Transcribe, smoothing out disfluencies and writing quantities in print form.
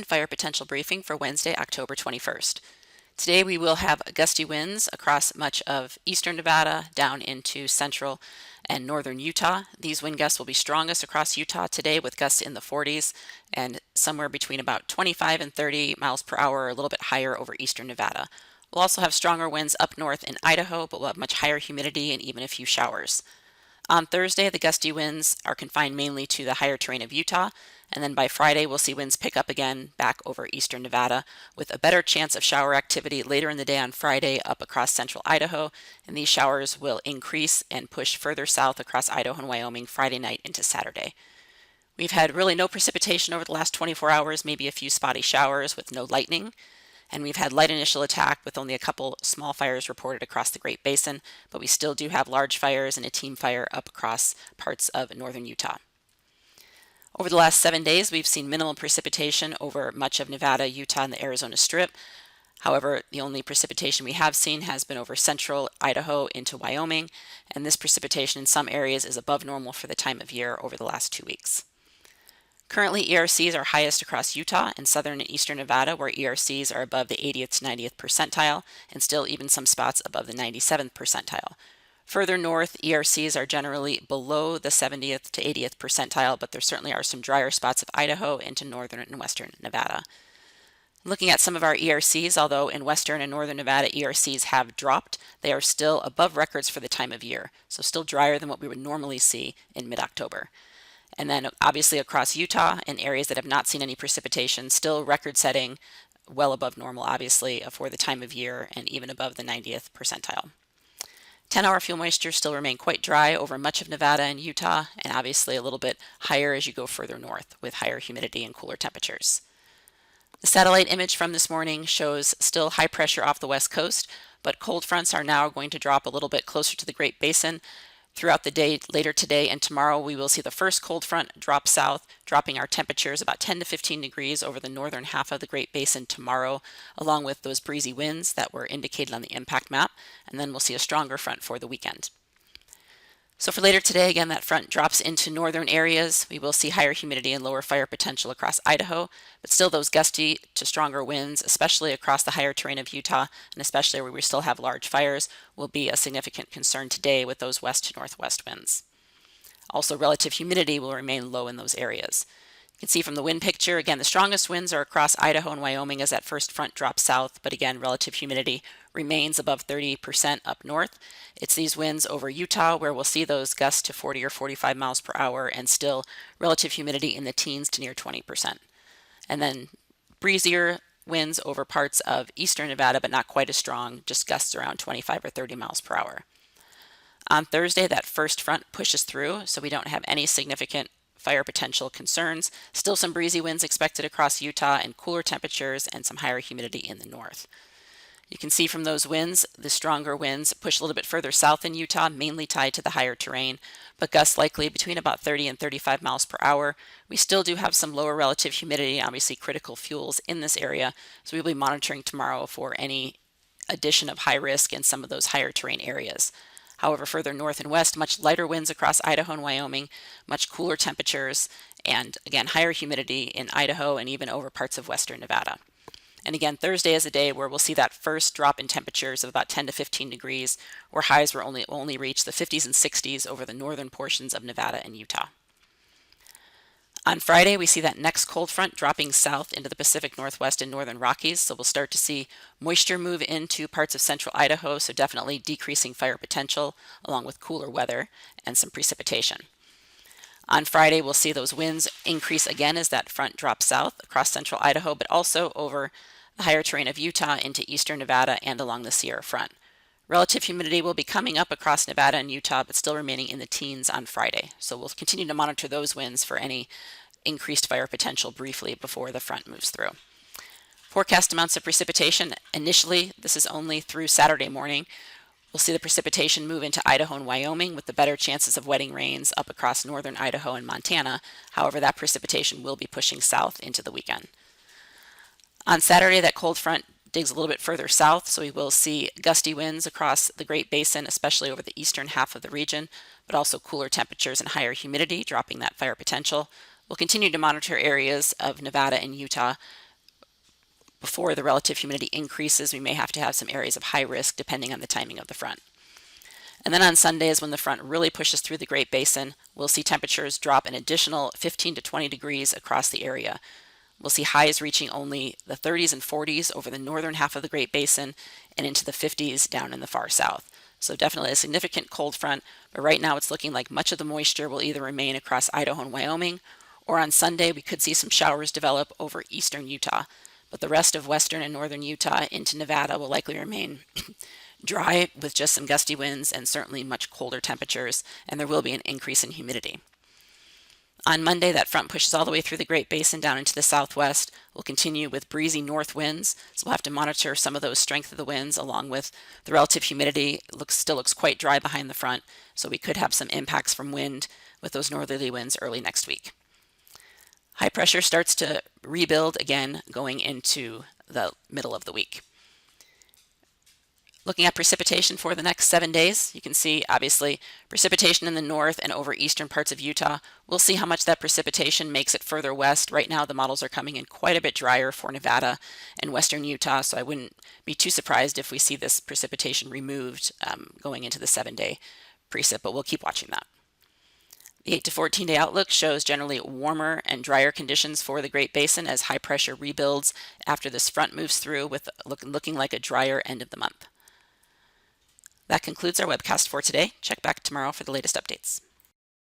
Basin fire potential briefing for Wednesday, October 21st. Today we will have gusty winds across much of eastern Nevada down into central and northern Utah. These wind gusts will be strongest across Utah today with gusts in the 40s and somewhere between about 25 and 30 miles per hour or a little bit higher over eastern Nevada. We'll also have stronger winds up north in Idaho, but we'll have much higher humidity and even a few showers. On Thursday, the gusty winds are confined mainly to the higher terrain of Utah, and then by Friday, we'll see winds pick up again back over eastern Nevada with a better chance of shower activity later in the day on Friday up across central Idaho, and these showers will increase and push further south across Idaho and Wyoming Friday night into Saturday. We've had really no precipitation over the last 24 hours, maybe a few spotty showers with no lightning. And we've had light initial attack with only a couple small fires reported across the Great Basin, but we still do have large fires and a team fire up across parts of northern Utah. Over the last 7 days, we've seen minimal precipitation over much of Nevada, Utah, and the Arizona Strip. However, the only precipitation we have seen has been over central Idaho into Wyoming, and this precipitation in some areas is above normal for the time of year over the last 2 weeks. Currently, ERCs are highest across Utah and southern and eastern Nevada, where ERCs are above the 80th to 90th percentile, and still even some spots above the 97th percentile. Further north, ERCs are generally below the 70th to 80th percentile, but there certainly are some drier spots of Idaho into northern and western Nevada. Looking at some of our ERCs, although in western and northern Nevada ERCs have dropped, they are still above records for the time of year, so still drier than what we would normally see in mid-October. And then obviously across Utah and areas that have not seen any precipitation, still record setting well above normal, obviously, for the time of year and even above the 90th percentile. 10-hour fuel moisture still remain quite dry over much of Nevada and Utah, and obviously a little bit higher as you go further north with higher humidity and cooler temperatures. The satellite image from this morning shows still high pressure off the west coast, but cold fronts are now going to drop a little bit closer to the Great Basin. Throughout the day, later today and tomorrow, we will see the first cold front drop south, dropping our temperatures about 10 to 15 degrees over the northern half of the Great Basin tomorrow, along with those breezy winds that were indicated on the impact map, and then we'll see a stronger front for the weekend. So for later today, again, that front drops into northern areas. We will see higher humidity and lower fire potential across Idaho, but still those gusty to stronger winds, especially across the higher terrain of Utah, and especially where we still have large fires, will be a significant concern today with those west to northwest winds. Also, relative humidity will remain low in those areas. You can see from the wind picture, again, the strongest winds are across Idaho and Wyoming as that first front drops south, but again, relative humidity remains above 30% up north. It's these winds over Utah where we'll see those gusts to 40 or 45 miles per hour and still relative humidity in the teens to near 20%. And then breezier winds over parts of eastern Nevada, but not quite as strong, just gusts around 25 or 30 miles per hour. On Thursday, that first front pushes through, so we don't have any significant fire potential concerns. Still some breezy winds expected across Utah and cooler temperatures and some higher humidity in the north. You can see from those winds, the stronger winds push a little bit further south in Utah, mainly tied to the higher terrain, but gusts likely between about 30 and 35 miles per hour. We still do have some lower relative humidity, obviously critical fuels in this area, so we'll be monitoring tomorrow for any addition of high risk in some of those higher terrain areas. However, further north and west, much lighter winds across Idaho and Wyoming, much cooler temperatures, and again, higher humidity in Idaho and even over parts of western Nevada. And again, Thursday is a day where we'll see that first drop in temperatures of about 10 to 15 degrees, where highs will only reach the 50s and 60s over the northern portions of Nevada and Utah. On Friday, we see that next cold front dropping south into the Pacific Northwest and northern Rockies, so we'll start to see moisture move into parts of central Idaho, so definitely decreasing fire potential along with cooler weather and some precipitation. On Friday, we'll see those winds increase again as that front drops south across central Idaho, but also over the higher terrain of Utah into eastern Nevada and along the Sierra front. Relative humidity will be coming up across Nevada and Utah, but still remaining in the teens on Friday. So we'll continue to monitor those winds for any increased fire potential briefly before the front moves through. Forecast amounts of precipitation. Initially, this is only through Saturday morning. We'll see the precipitation move into Idaho and Wyoming with the better chances of wetting rains up across northern Idaho and Montana. However, that precipitation will be pushing south into the weekend. On Saturday, that cold front digs a little bit further south, so we will see gusty winds across the Great Basin, especially over the eastern half of the region, but also cooler temperatures and higher humidity, dropping that fire potential. We'll continue to monitor areas of Nevada and Utah before the relative humidity increases, we may have to have some areas of high risk depending on the timing of the front. And then on Sunday is when the front really pushes through the Great Basin. We'll see temperatures drop an additional 15 to 20 degrees across the area. We'll see highs reaching only the 30s and 40s over the northern half of the Great Basin and into the 50s down in the far south. So definitely a significant cold front, but right now it's looking like much of the moisture will either remain across Idaho and Wyoming, or on Sunday we could see some showers develop over eastern Utah. But the rest of western and northern Utah into Nevada will likely remain dry with just some gusty winds and certainly much colder temperatures, and there will be an increase in humidity. On Monday, that front pushes all the way through the Great Basin down into the southwest. We'll continue with breezy north winds, so we'll have to monitor some of those strength of the winds along with the relative humidity. It still looks quite dry behind the front, so we could have some impacts from wind with those northerly winds early next week. High pressure starts to rebuild again going into the middle of the week. Looking at precipitation for the next 7 days, you can see obviously precipitation in the north and over eastern parts of Utah. We'll see how much that precipitation makes it further west. Right now the models are coming in quite a bit drier for Nevada and western Utah, so I wouldn't be too surprised if we see this precipitation removed going into the 7-day precip, but we'll keep watching that. The 8 to 14 day outlook shows generally warmer and drier conditions for the Great Basin as high pressure rebuilds after this front moves through, with looking like a drier end of the month. That concludes our webcast for today. Check back tomorrow for the latest updates.